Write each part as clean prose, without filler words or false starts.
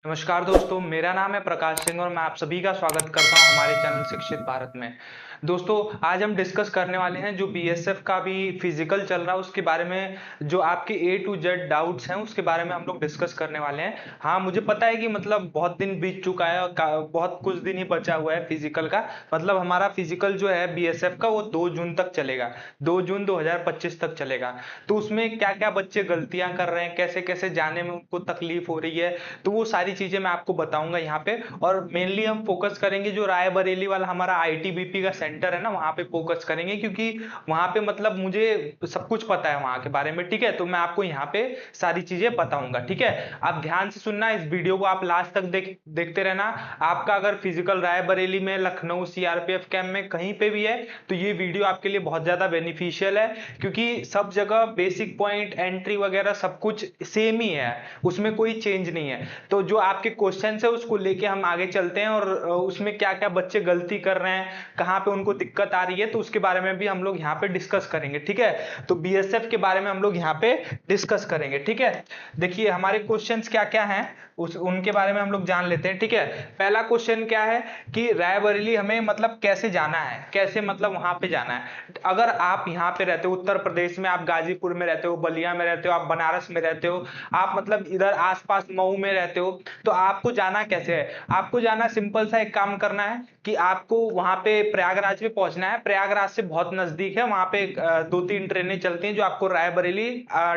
नमस्कार दोस्तों, मेरा नाम है प्रकाश सिंह और मैं आप सभी का स्वागत करता हूं हमारे चैनल शिक्षित भारत में। दोस्तों, आज हम डिस्कस करने वाले हैं जो बीएसएफ का भी फिजिकल चल रहा है उसके बारे में। जो आपके ए टू जेड डाउट्स हैं उसके बारे में हम लोग डिस्कस करने वाले हैं। हाँ, मुझे पता है कि मतलब बहुत दिन बीत चुका है और बहुत कुछ दिन ही बचा हुआ है फिजिकल का। मतलब हमारा फिजिकल जो है बीएसएफ का वो 2 जून तक चलेगा। 2 जून 2025 तक चलेगा। तो उसमें क्या क्या बच्चे गलतियां कर रहे हैं, कैसे कैसे जाने में उनको तकलीफ हो रही है, तो वो सारी चीजें मैं आपको बताऊंगा यहाँ पे। और मेनली हम फोकस करेंगे जो रायबरेली वाला हमारा आईटीबीपी का सेंटर है ना, वहां पे फोकस करेंगे, क्योंकि वहां पे मतलब मुझे सब कुछ पता है वहां के बारे में। ठीक है, तो मैं आपको यहाँ पे सारी चीजें बताऊंगा। ठीक है, आप ध्यान से सुनना, इस वीडियो को आप लास्ट तक देखते रहना। आपका अगर फिजिकल रायबरेली में, लखनऊ सीआरपीएफ कैंप में कहीं पे भी है तो ये वीडियो आपके लिए बहुत ज्यादा बेनिफिशियल है, क्योंकि सब जगह बेसिक पॉइंट, एंट्री वगैरह सब कुछ सेम ही है, उसमें कोई चेंज नहीं है। तो जो आपके क्वेश्चन है उसको लेके हम आगे चलते हैं और उसमें क्या क्या बच्चे गलती कर रहे हैं, कहाँ पे उनको दिक्कत आ रही है, तो उसके बारे में भी हम लोग यहाँ पे डिस्कस करेंगे। ठीक है, तो बीएसएफ के बारे में हम लोग यहाँ पे डिस्कस करेंगे। ठीक है, देखिए हमारे क्वेश्चंस क्या क्या हैं उनके बारे में हम लोग जान लेते हैं। ठीक है, पहला क्वेश्चन क्या है कि रायबरेली हमें मतलब कैसे जाना है, कैसे मतलब वहां पे जाना है। अगर आप यहाँ पे रहते हो उत्तर प्रदेश में, आप गाजीपुर में रहते हो, बलिया में रहते हो, आप बनारस में रहते हो, आप मतलब इधर आसपास मऊ में रहते हो, तो आपको जाना कैसे है। आपको जाना सिंपल सा एक काम करना है कि आपको वहां पे प्रयागराज में पहुंचना है। प्रयागराज से बहुत नजदीक है, वहां पे 2-3 ट्रेनें चलती हैं जो आपको रायबरेली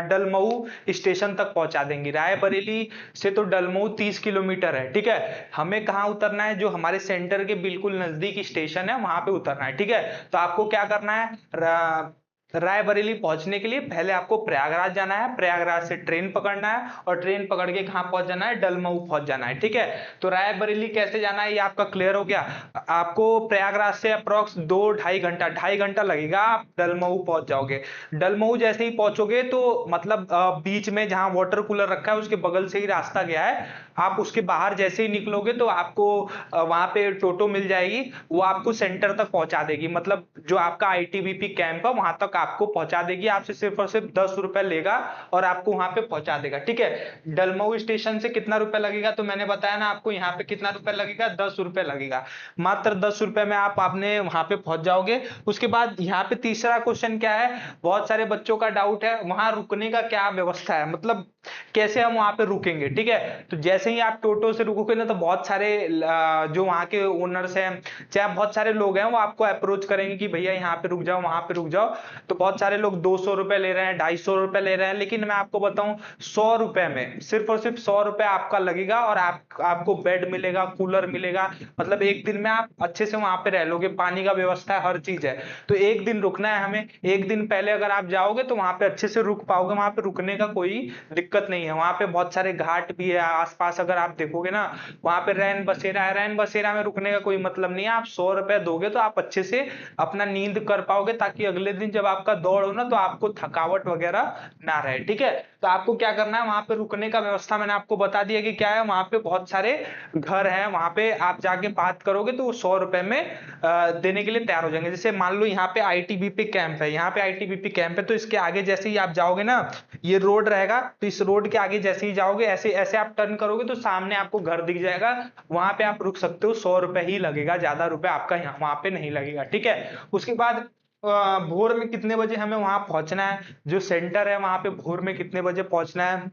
डलमऊ स्टेशन तक पहुंचा देंगी। रायबरेली से तो डलमऊ 30 किलोमीटर है। ठीक है, हमें कहाँ उतरना है, जो हमारे सेंटर के बिल्कुल नजदीक स्टेशन है वहां पे उतरना है। ठीक है, तो आपको क्या करना है, रायबरेली पहुंचने के लिए पहले आपको प्रयागराज जाना है, प्रयागराज से ट्रेन पकड़ना है और ट्रेन पकड़ के कहां पहुंच जाना है, डलमऊ पहुंच जाना है। ठीक है, तो रायबरेली कैसे जाना है ये आपका क्लियर हो गया। आपको प्रयागराज से अप्रोक्स 2-2.5 घंटा, 2.5 घंटा लगेगा, आप डलमऊ पहुंच जाओगे। डलमऊ जैसे ही पहुंचोगे तो मतलब बीच में जहां वाटर कूलर रखा है उसके बगल से ही रास्ता गया है। आप उसके बाहर जैसे ही निकलोगे तो आपको वहां पे टोटो मिल जाएगी, वो आपको सेंटर तक पहुंचा देगी। मतलब जो आपका आईटीबीपी कैंप है वहां तक आपको पहुंचा देगी। आपसे सिर्फ और सिर्फ 10 रुपए लेगा और आपको वहां पे पहुंचा देगा। ठीक है, डलमऊ स्टेशन से कितना रुपए लगेगा, तो मैंने बताया ना आपको, यहाँ पे कितना रुपए लगेगा, 10 रुपए लगेगा। मात्र 10 रुपए में आप आपने वहां पे पहुंच जाओगे। उसके बाद यहाँ पे तीसरा क्वेश्चन क्या है, बहुत सारे बच्चों का डाउट है वहां रुकने का क्या व्यवस्था है, मतलब कैसे हम वहां पे रुकेंगे। ठीक है, तो जैसे ही आप टोटो से रुकोगे ना तो बहुत सारे जो वहां के ओनर्स हैं, चाहे बहुत सारे लोग हैं, वो आपको अप्रोच करेंगे कि भैया यहाँ पे रुक जाओ, वहां पे रुक जाओ। तो बहुत सारे लोग 200 रुपए ले रहे हैं, 250 रुपए ले रहे हैं, लेकिन मैं आपको बताऊं 100 रुपए में, सिर्फ और सिर्फ 100 रुपए आपका लगेगा और आपको बेड मिलेगा, कूलर मिलेगा। मतलब एक दिन में आप अच्छे से वहां पे रह लोगे, पानी का व्यवस्था है, हर चीज है। तो एक दिन रुकना है हमें, एक दिन पहले अगर आप जाओगे तो वहां पे अच्छे से रुक पाओगे, वहां पे रुकने का कोई दिक्कत नहीं है। वहां पे बहुत सारे घाट भी है आसपास, अगर आप देखोगे ना वहां पे रैन बसेरा है, रैन बसेरा में रुकने का कोई मतलब नहीं है। आप 100 रुपए दोगे तो आप अच्छे से अपना नींद कर पाओगे, ताकि अगले दिन जब आपका दौड़ हो ना तो आपको थकावट वगैरह ना रहे। ठीक है, तो आपको क्या करना है, वहां पे रुकने का व्यवस्था मैंने आपको बता दिया कि क्या है। वहां पे बहुत सारे घर हैं, वहां पे आप जाके बात करोगे तो वो 100 रुपए में देने के लिए तैयार हो जाएंगे। जैसे मान लो यहाँ पे आईटीबीपी कैंप है, यहाँ पे आईटीबीपी कैंप है, तो इसके आगे जैसे ही आप जाओगे ना, ये रोड रहेगा, तो इस रोड के आगे जैसे ही जाओगे, ऐसे ऐसे आप टर्न करोगे तो सामने आपको घर दिख जाएगा, वहां पे आप रुक सकते हो। 100 रुपए ही लगेगा, ज्यादा रुपए आपका यहाँ वहां पे नहीं लगेगा। ठीक है, उसके बाद भोर में कितने बजे हमें वहां पहुंचना है, जो सेंटर है वहां पे भोर में कितने बजे पहुंचना है।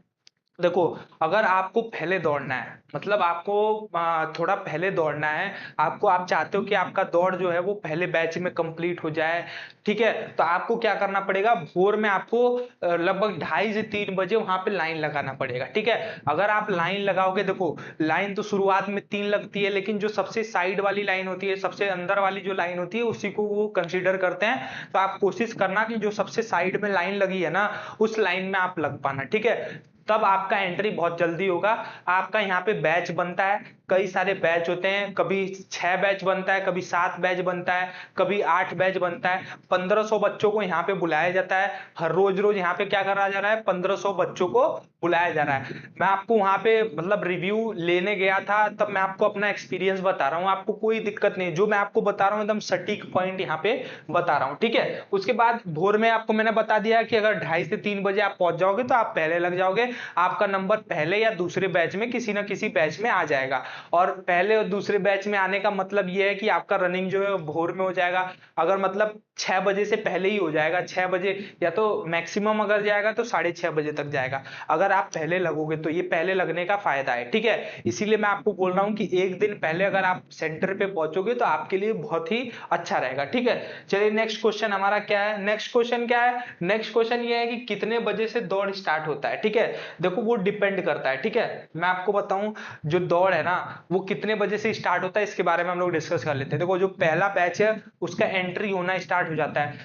देखो, अगर आपको पहले दौड़ना है, मतलब आपको थोड़ा पहले दौड़ना है, आपको आप चाहते हो कि आपका दौड़ जो है वो पहले बैच में कंप्लीट हो जाए। ठीक है, तो आपको क्या करना पड़ेगा, भोर में आपको लगभग 2:30 से 3 बजे वहां पे लाइन लगाना पड़ेगा। ठीक है, अगर आप लाइन लगाओगे, देखो लाइन तो शुरुआत में 3 लगती है, लेकिन जो सबसे साइड वाली लाइन होती है, सबसे अंदर वाली जो लाइन होती है, उसी को वो कंसीडर करते हैं। तो आप कोशिश करना कि जो सबसे साइड में लाइन लगी है ना, उस लाइन में आप लग पाना। ठीक है, तब आपका एंट्री बहुत जल्दी होगा। आपका यहाँ पे बैच बनता है, कई सारे बैच होते हैं, कभी 6 बैच बनता है, कभी 7 बैच बनता है, कभी 8 बैच बनता है। 1500 बच्चों को यहाँ पे बुलाया जाता है। हर रोज रोज यहाँ पे क्या करा जा रहा है, 1500 बच्चों को बुलाया जा रहा है। मैं आपको वहां पे मतलब रिव्यू लेने गया था, तब मैं आपको अपना एक्सपीरियंस बता रहा हूँ, आपको कोई दिक्कत नहीं, जो मैं आपको बता रहा हूँ एकदम सटीक पॉइंट यहाँ पे बता रहा हूँ। ठीक है, उसके बाद भोर में आपको मैंने बता दिया कि अगर 2:30 से 3 बजे आप पहुंच जाओगे तो आप पहले लग जाओगे। आपका नंबर पहले या दूसरे बैच में किसी ना किसी बैच में आ जाएगा। और पहले और दूसरे बैच में आने का मतलब ये है कि आपका रनिंग जो है भोर में हो जाएगा। अगर मतलब 6 बजे से पहले ही हो जाएगा, 6 बजे, या तो मैक्सिमम अगर जाएगा तो 6:30 बजे तक जाएगा। अगर आप पहले लगोगे तो ये पहले लगने का फायदा है, ठीक है। इसीलिए मैं आपको बोल रहा हूँ कि एक दिन पहले अगर आप सेंटर पे पहुंचोगे तो आपके लिए बहुत ही अच्छा रहेगा, ठीक है। चलिए नेक्स्ट क्वेश्चन हमारा क्या है, नेक्स्ट क्वेश्चन क्या है, नेक्स्ट क्वेश्चन ये है कि कितने बजे से दौड़ स्टार्ट होता है, ठीक है। देखो वो डिपेंड करता है, ठीक है। मैं आपको बताऊं, जो दौड़ है ना वो कितने बजे से स्टार्ट होता है इसके बारे में हम लोग डिस्कस कर लेते हैं। देखो जो पहला बैच है उसका एंट्री होना स्टार्ट हो जाता है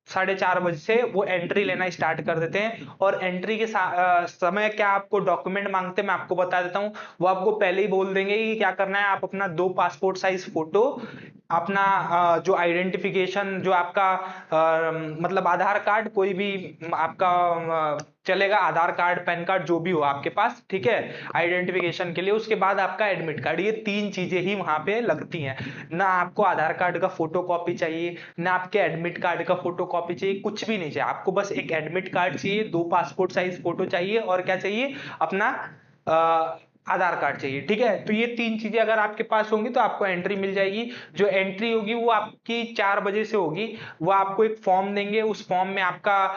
4:30 बजे से वो एंट्री लेना स्टार्ट कर देते हैं। और एंट्री के समय क्या आपको डॉक्यूमेंट मांगते हैं मैं आपको बता देता हूँ। वो आपको पहले ही बोल देंगे कि क्या करना है, आप अपना 2 पासपोर्ट साइज फोटो, अपना जो आइडेंटिफिकेशन, जो आपका मतलब आधार कार्ड, कोई भी आपका चलेगा, आधार कार्ड, पैन कार्ड, जो भी हो आपके पास, ठीक है, आइडेंटिफिकेशन के लिए। उसके बाद आपका एडमिट कार्ड, ये 3 चीजें ही वहां पे लगती हैं। ना आपको आधार कार्ड का फोटो कॉपी चाहिए, ना आपके एडमिट कार्ड का फोटो कॉपी चाहिए, कुछ भी नहीं चाहिए आपको। बस एक एडमिट कार्ड चाहिए, 2 पासपोर्ट साइज फोटो चाहिए, और क्या चाहिए, अपना आधार कार्ड चाहिए, ठीक है। तो ये 3 चीजें अगर आपके पास होंगी तो आपको एंट्री मिल जाएगी। जो एंट्री होगी वो आपकी 4 बजे से होगी। वो आपको एक फॉर्म देंगे, उस फॉर्म में आपका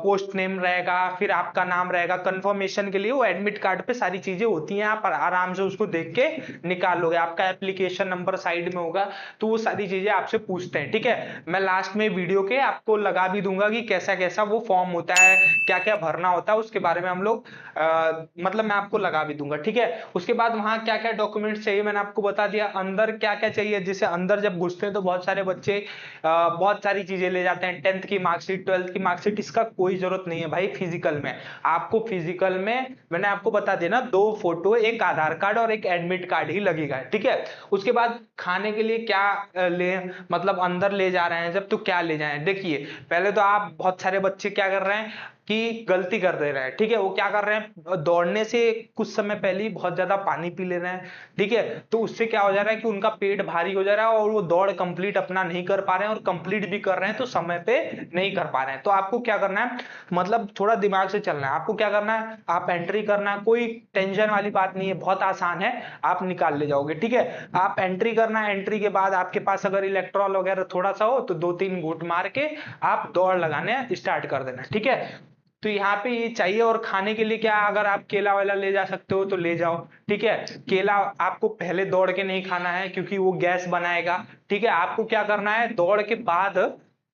पोस्ट नेम रहेगा, फिर आपका नाम रहेगा। कंफर्मेशन के लिए वो एडमिट कार्ड पे सारी चीजें होती हैं, आप आराम से उसको देख के निकाल लोगे। आपका एप्लीकेशन नंबर साइड में होगा, तो वो सारी चीजें आपसे पूछते हैं, ठीक है। मैं लास्ट में वीडियो के आपको लगा भी दूंगा कि कैसा कैसा वो फॉर्म होता है, क्या क्या भरना होता है, उसके बारे में हम लोग मतलब मैं आपको लगा भी दूंगा, ठीक है। उसके बाद वहां क्या क्या डॉक्यूमेंट्स चाहिए मैंने आपको बता दिया। अंदर क्या क्या चाहिए, जैसे अंदर जब घुसते हैं तो बहुत सारे बच्चे बहुत सारी चीजें ले जाते हैं, 10th की मार्कशीट, 12th की मार्कशीट। इसका कोई जरूरत नहीं है भाई। फिजिकल में आपको, फिजिकल में मैंने आपको बता दिया ना, 2 फोटो, एक आधार कार्ड और एक एडमिट कार्ड ही लगेगा, ठीक है। उसके बाद खाने के लिए क्या ले, मतलब अंदर ले जा रहे हैं जब, तो क्या ले जाएं। देखिए पहले तो आप, बहुत सारे बच्चे क्या कर रहे हैं कि गलती कर दे रहे हैं, ठीक है। वो क्या कर रहे हैं, दौड़ने से कुछ समय पहले ही बहुत ज्यादा पानी पी ले रहे हैं, ठीक है। तो उससे क्या हो जा रहा है कि उनका पेट भारी हो जा रहा है और वो दौड़ कंप्लीट अपना नहीं कर पा रहे हैं, और कंप्लीट भी कर रहे हैं तो समय पे नहीं कर पा रहे हैं। तो आपको क्या करना है, मतलब थोड़ा दिमाग से चलना है। आपको क्या करना है, आप एंट्री करना है, कोई टेंशन वाली बात नहीं है, बहुत आसान है, आप निकाल ले जाओगे, ठीक है। आप एंट्री करना है, एंट्री के बाद आपके पास अगर इलेक्ट्रॉल वगैरह थोड़ा सा हो तो 2-3 घूंट मार के आप दौड़ लगाने स्टार्ट कर देना, ठीक है। तो यहाँ पे ये चाहिए। और खाने के लिए क्या, अगर आप केला वेला ले जा सकते हो तो ले जाओ, ठीक है। केला आपको पहले दौड़ के नहीं खाना है क्योंकि वो गैस बनाएगा, ठीक है। आपको क्या करना है, दौड़ के बाद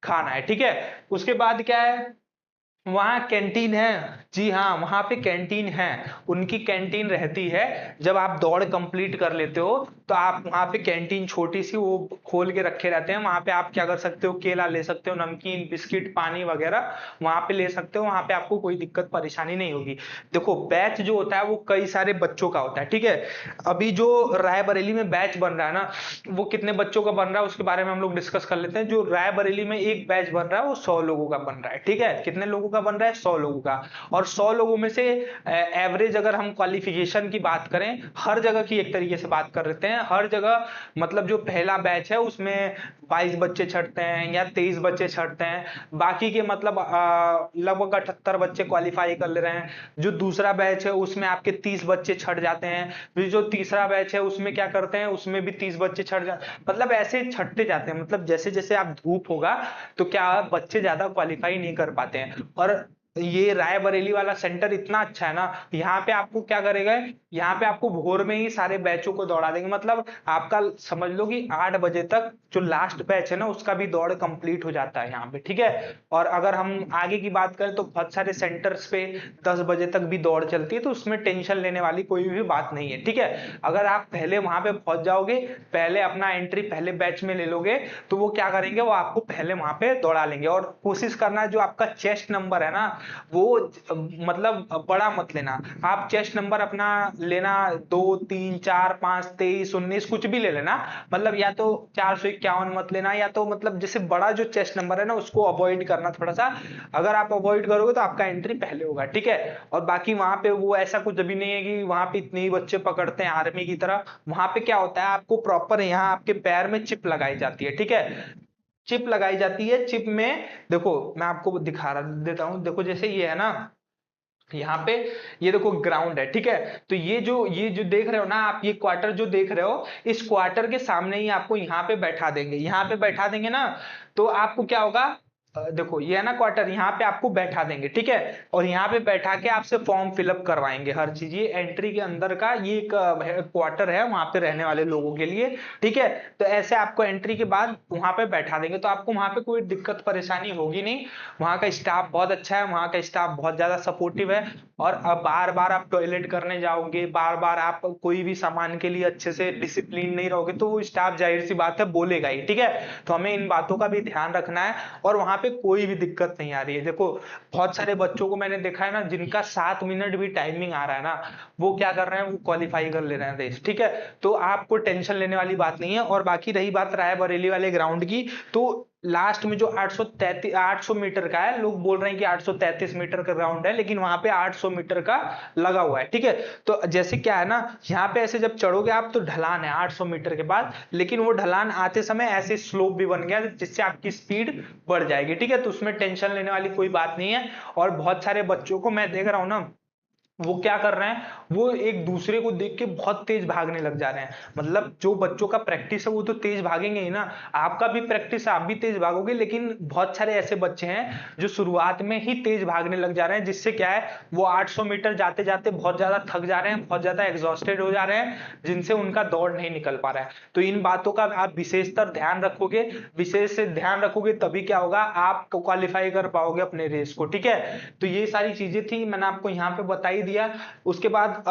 खाना है, ठीक है। उसके बाद क्या है, वहां कैंटीन है, जी हाँ, वहां पे कैंटीन है, उनकी कैंटीन रहती है। जब आप दौड़ कंप्लीट कर लेते हो तो आप वहां पे कैंटीन छोटी सी वो खोल के रखे रहते हैं। वहां पे आप क्या कर सकते हो, केला ले सकते हो, नमकीन, बिस्किट, पानी वगैरह वहां पे ले सकते हो। वहां पे आपको कोई दिक्कत परेशानी नहीं होगी। देखो बैच जो होता है वो कई सारे बच्चों का होता है, ठीक है। अभी जो रायबरेली में बैच बन रहा है ना, वो कितने बच्चों का बन रहा है उसके बारे में हम लोग डिस्कस कर लेते हैं। जो रायबरेली में एक बैच बन रहा है वो 100 लोगों का बन रहा है, ठीक है। कितने लोगों का बन रहा है, 100 लोगों का। और 100 लोगों में से एवरेज अगर हम क्वालिफिकेशन की बात करें, हर जगह की एक तरीके से बात कर लेते हैं, हर जगह मतलब जो पहला बैच है उसमें 22 बच्चे छटते हैं या 23 बच्चे छटते हैं। बाकी के मतलब लगभग 78 बच्चे क्वालिफाई कर ले रहे हैं। जो दूसरा बैच है उसमें आपके 30 बच्चे छट जाते हैं। फिर जो तीसरा बैच है उसमें क्या करते हैं, उसमें भी 30 बच्चे छट जाते हैं। मतलब ऐसे छटते जाते हैं। मतलब जैसे जैसे आप धूप होगा तो क्या बच्चे ज्यादा क्वालिफाई नहीं कर पाते हैं। और ये रायबरेली वाला सेंटर इतना अच्छा है ना, यहाँ पे आपको क्या करेगा, यहाँ पे आपको भोर में ही सारे बैचों को दौड़ा देंगे। मतलब आपका समझ लो कि 8 बजे तक जो लास्ट बैच है ना उसका भी दौड़ कंप्लीट हो जाता है यहाँ पे, ठीक है। और अगर हम आगे की बात करें तो बहुत सारे सेंटर्स पे 10 बजे तक भी दौड़ चलती है, तो उसमें टेंशन लेने वाली कोई भी बात नहीं है, ठीक है। अगर आप पहले वहां पे पहुंच जाओगे, पहले अपना एंट्री पहले बैच में ले लोगे, तो वो क्या करेंगे, वो आपको पहले वहां पे दौड़ा लेंगे। और कोशिश करना जो आपका चेस्ट नंबर है ना वो मतलब बड़ा मत लेना। आप चेस्ट नंबर अपना लेना 2, 3, 4, 5, 23, 19 कुछ भी ले लेना। मतलब या तो 451 मत लेना, या तो मतलब जैसे बड़ा जो चेस्ट नंबर है ना उसको अवॉइड करना थोड़ा सा। अगर आप अवॉइड करोगे तो आपका एंट्री पहले होगा, ठीक है। और बाकी वहां पे वो ऐसा कुछ अभी नहीं है कि वहां पे इतने ही बच्चे पकड़ते हैं आर्मी की तरह। वहां पे क्या होता है, आपको प्रॉपर यहाँ आपके पैर में चिप लगाई जाती है, ठीक है। चिप लगाई जाती है। चिप में देखो मैं आपको दिखा रहा देता हूं, देखो जैसे ये है ना, यहाँ पे ये देखो ग्राउंड है, ठीक है। तो ये जो देख रहे हो ना आप, ये क्वार्टर जो देख रहे हो, इस क्वार्टर के सामने ही आपको यहाँ पे बैठा देंगे। यहाँ पे बैठा देंगे ना, तो आपको क्या होगा, देखो ये है ना क्वार्टर, यहाँ पे आपको बैठा देंगे, ठीक है। और यहाँ पे बैठा के आपसे फॉर्म फिलअप करवाएंगे हर चीज। ये एंट्री के अंदर का ये एक क्वार्टर है वहां पे रहने वाले लोगों के लिए, ठीक है। तो ऐसे आपको एंट्री के बाद वहां पे बैठा देंगे, तो आपको वहां पे कोई दिक्कत परेशानी होगी नहीं। वहां का स्टाफ बहुत अच्छा है, वहां का स्टाफ बहुत ज्यादा सपोर्टिव है। और अब बार बार आप टॉयलेट करने जाओगे, बार बार आप कोई भी सामान के लिए अच्छे से डिसिप्लिन नहीं रहोगे, तो वो स्टाफ जाहिर सी बात है बोलेगा ही, ठीक है। तो हमें इन बातों का भी ध्यान रखना है। और वहां पे कोई भी दिक्कत नहीं आ रही है। देखो बहुत सारे बच्चों को मैंने देखा है ना, जिनका 7 मिनट भी टाइमिंग आ रहा है ना, वो क्या कर रहे हैं, वो क्वालिफाई कर ले रहे हैं रेस, ठीक है। तो आपको टेंशन लेने वाली बात नहीं है। और बाकी रही बात रायबरेली वाले ग्राउंड की, तो लास्ट में जो 800 मीटर का है, लोग बोल रहे हैं कि 833 मीटर का ग्राउंड है, लेकिन वहां पे 800 मीटर का लगा हुआ है, ठीक है। तो जैसे क्या है ना, यहाँ पे ऐसे जब चढ़ोगे आप, तो ढलान है 800 मीटर के बाद, लेकिन वो ढलान आते समय ऐसे स्लोप भी बन गया जिससे आपकी स्पीड बढ़ जाएगी, ठीक है। तो उसमें टेंशन लेने वाली कोई बात नहीं है। और बहुत सारे बच्चों को मैं देख रहा हूं ना, वो क्या कर रहे हैं, वो एक दूसरे को देख के बहुत तेज भागने लग जा रहे हैं। मतलब जो बच्चों का प्रैक्टिस है वो तो तेज भागेंगे ही ना, आपका भी प्रैक्टिस है, आप भी तेज भागोगे। लेकिन बहुत सारे ऐसे बच्चे हैं जो शुरुआत में ही तेज भागने लग जा रहे हैं, जिससे क्या है, वो 800 मीटर जाते जाते बहुत ज्यादा थक जा रहे हैं, बहुत ज्यादा एग्जॉस्टेड हो जा रहे हैं, जिनसे उनका दौड़ नहीं निकल पा रहा है। तो इन बातों का आप विशेषतर ध्यान रखोगे, विशेष से ध्यान रखोगे, तभी क्या होगा, आप क्वालिफाई कर पाओगे अपने रेस को, ठीक है। तो ये सारी चीजें थी, मैंने आपको यहाँ पे बताई दिया। उसके बाद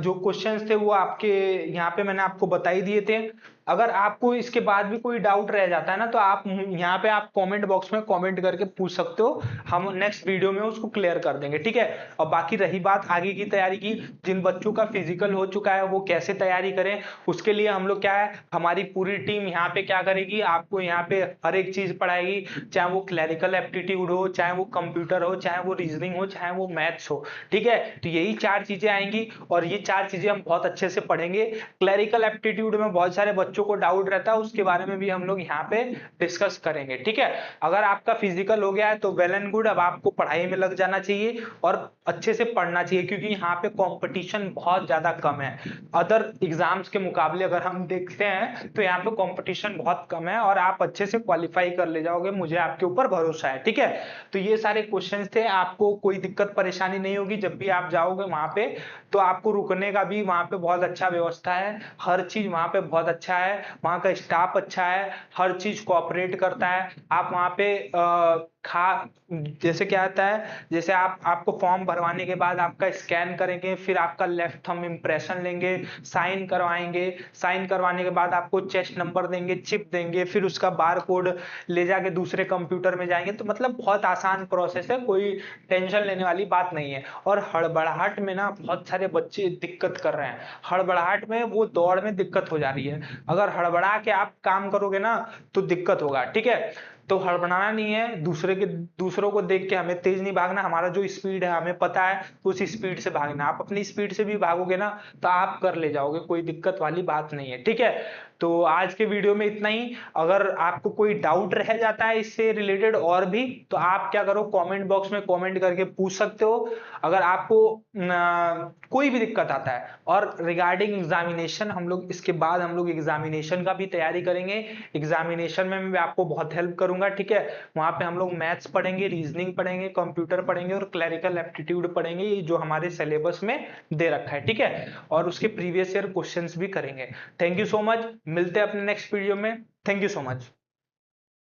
जो क्वेश्चंस थे वो आपके यहाँ पे मैंने आपको बता ही दिए थे। अगर आपको इसके बाद भी कोई डाउट रह जाता है ना, तो आप यहाँ पे आप कमेंट बॉक्स में कमेंट करके पूछ सकते हो, हम नेक्स्ट वीडियो में उसको क्लियर कर देंगे, ठीक है। और बाकी रही बात आगे की तैयारी की, जिन बच्चों का फिजिकल हो चुका है वो कैसे तैयारी करें, उसके लिए हम लोग क्या है, हमारी पूरी टीम यहाँ पे क्या करेगी, आपको यहाँ पे हर एक चीज पढ़ाएगी, चाहे वो क्लरिकल एप्टीट्यूड हो, चाहे वो कंप्यूटर हो, चाहे वो रीजनिंग हो, चाहे वो मैथ्स हो, ठीक है। तो यही 4 चीजें आएंगी और ये 4 चीजें हम बहुत अच्छे से पढ़ेंगे। क्लरिकल एप्टीट्यूड में बहुत सारे बच्चों को डाउट रहता है, उसके बारे में भी हम लोग यहाँ पे डिस्कस करेंगे, ठीक है। अगर आपका फिजिकल हो गया है तो वेल एंड गुड, अब आपको पढ़ाई में लग जाना चाहिए और अच्छे से पढ़ना चाहिए, क्योंकि यहाँ पे कंपटीशन बहुत ज्यादा कम है। अदर एग्जाम्स के मुकाबले अगर हम देखते हैं तो यहाँ पे कंपटीशन बहुत कम है, और आप अच्छे से क्वालिफाई कर ले जाओगे, मुझे आपके ऊपर भरोसा है, ठीक है। तो ये सारे क्वेश्चंस थे, आपको कोई दिक्कत परेशानी नहीं होगी जब भी आप जाओगे वहां पे। तो आपको रुकने का भी वहां पे बहुत अच्छा व्यवस्था है, हर चीज वहां पे बहुत अच्छा है, वहां का स्टाफ अच्छा है, हर चीज कोऑपरेट करता है। आप वहां पे खा जैसे क्या आता है, जैसे आपको फॉर्म भरवाने के बाद आपका स्कैन करेंगे, फिर आपका लेफ्ट थंब इंप्रेशन लेंगे, साइन करवाएंगे, साइन करवाने के बाद आपको चेस्ट नंबर देंगे, चिप देंगे, फिर उसका बार कोड ले जाके दूसरे कंप्यूटर में जाएंगे। तो मतलब बहुत आसान प्रोसेस है, कोई टेंशन लेने वाली बात नहीं है। और हड़बड़ाहट में ना बहुत सारे बच्चे दिक्कत कर रहे हैं, हड़बड़ाहट में वो दौड़ में दिक्कत हो जा रही है। अगर हड़बड़ा के आप काम करोगे ना तो दिक्कत होगा, ठीक है। तो हड़बड़ाना नहीं है, दूसरों को देख के हमें तेज नहीं भागना, हमारा जो स्पीड है हमें पता है, उस स्पीड से भागना। आप अपनी स्पीड से भी भागोगे ना तो आप कर ले जाओगे, कोई दिक्कत वाली बात नहीं है, ठीक है। तो आज के वीडियो में इतना ही। अगर आपको कोई डाउट रह जाता है इससे रिलेटेड और भी, तो आप क्या करो, कमेंट बॉक्स में कमेंट करके पूछ सकते हो। अगर आपको कोई भी दिक्कत आता है, और रिगार्डिंग एग्जामिनेशन, हम लोग इसके बाद हम लोग एग्जामिनेशन का भी तैयारी करेंगे। एग्जामिनेशन में मैं आपको बहुत हेल्प करूंगा, ठीक है। वहां पे हम लोग मैथ्स पढ़ेंगे, रीजनिंग पढ़ेंगे, कंप्यूटर पढ़ेंगे और क्लरिकल एप्टीट्यूड पढ़ेंगे, ये जो हमारे सिलेबस में दे रखा है, ठीक है। और उसके प्रीवियस ईयर क्वेश्चंस भी करेंगे। थैंक यू सो मच, मिलते हैं अपने नेक्स्ट वीडियो में। Thank you so much.